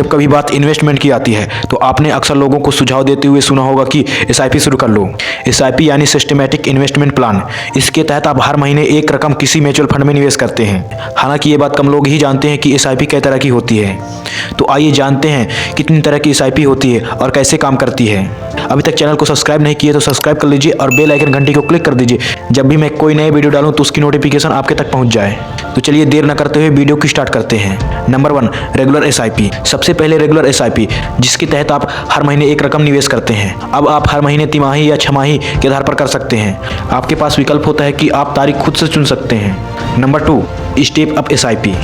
जब कभी बात इन्वेस्टमेंट की आती है तो आपने अक्सर लोगों को सुझाव देते हुए सुना होगा कि एसआईपी शुरू कर लो। एसआईपी यानी सिस्टमैटिक इन्वेस्टमेंट प्लान। इसके तहत आप हर महीने एक रकम किसी म्यूचुअल फंड में निवेश करते हैं। हालांकि ये बात कम लोग ही जानते हैं कि एसआईपी कई तरह की होती है। तो आइए जानते हैं कितनी तरह की एसआईपी होती है और कैसे काम करती है। अभी तक चैनल को सब्सक्राइब नहीं किए तो सब्सक्राइब कर लीजिए और बेल आइकन घंटी को क्लिक कर दीजिए। जब भी मैं कोई नए वीडियो डालूं तो उसकी नोटिफिकेशन आपके तक पहुंच जाए। तो चलिए देर न करते हुए वीडियो की स्टार्ट करते हैं। Number 1, regular SIP. सबसे पहले रेगुलर एसआईपी, जिसके तहत आप हर महीने एक रकम निवेश करते हैं। अब आप हर महीने तिमाही या छमाही के आधार पर कर सकते हैं। आपके पास विकल्प होता है कि आप तारीख खुद से चुन सकते हैं। Number 2, step up SIP.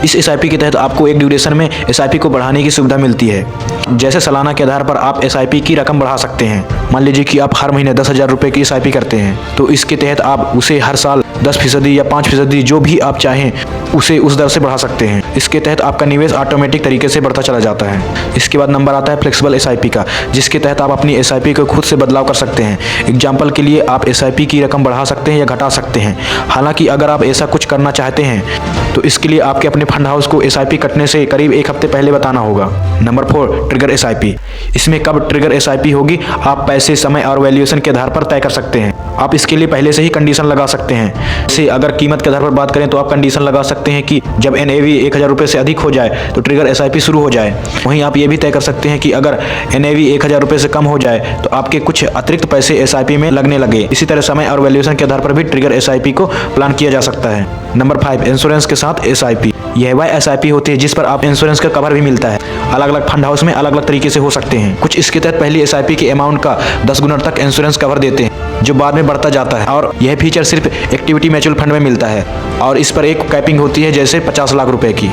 इस एसआईपी के तहत आपको एक ड्यूरेशन में एसआईपी को बढ़ाने की सुविधा मिलती है। जैसे सालाना के आधार पर आप एसआईपी की रकम बढ़ा सकते हैं। मान लीजिए कि आप हर महीने 10,000 रुपये की एसआईपी करते हैं, तो इसके तहत आप उसे हर साल 10% या 5% जो भी आप चाहें उसे उस दर से बढ़ा सकते हैं। इसके तहत आपका निवेश ऑटोमेटिक तरीके से बढ़ता चला जाता है। इसके बाद नंबर आता है फ्लेक्सिबल एसआईपी का, जिसके तहत आप अपनी एसआईपी को खुद से बदलाव कर सकते हैं। एग्जाम्पल के लिए आप एसआईपी की रकम बढ़ा सकते हैं या घटा सकते हैं। हालांकि अगर आप ऐसा कुछ करना चाहते हैं तो इसके लिए आपके अपने फंड हाउस को एसआईपी कटने से करीब एक हफ्ते पहले बताना होगा। Number 4, trigger SIP. इसमें कब ट्रिगर एसआईपी होगी आप पैसे, समय और वैल्यूएशन के आधार पर तय कर सकते हैं। आप इसके लिए पहले से ही कंडीशन लगा सकते हैं। जैसे अगर कीमत के आधार पर बात करें तो आप कंडीशन लगा सकते हैं कि जब एनएवी 1,000 रुपये से अधिक हो जाए तो ट्रिगर एसआईपी शुरू हो जाए। वहीं आप ये भी तय कर सकते हैं कि अगर एनएवी 1,000 रुपये से कम हो जाए तो आपके कुछ अतिरिक्त पैसे एसआईपी में लगने लगे। इसी तरह समय और वैल्यूएशन के आधार पर भी ट्रिगर एसआईपी को प्लान किया जा सकता है। नंबर 5, इंश्योरेंस के साथ एसआईपी। यह वह एसआईपी होती है जिस पर आप इंश्योरेंस का कवर भी मिलता है। अलग अलग फंड हाउस में अलग अलग तरीके से हो सकते हैं। कुछ इसके तहत पहली एसआईपी के अमाउंट का 10 गुना तक इंश्योरेंस कवर देते हैं, जो बाद में बढ़ता जाता है। और यह फीचर सिर्फ इक्विटी म्यूचुअल फंड में मिलता है और इस पर एक कैपिंग होती है, जैसे 50 लाख रुपए की।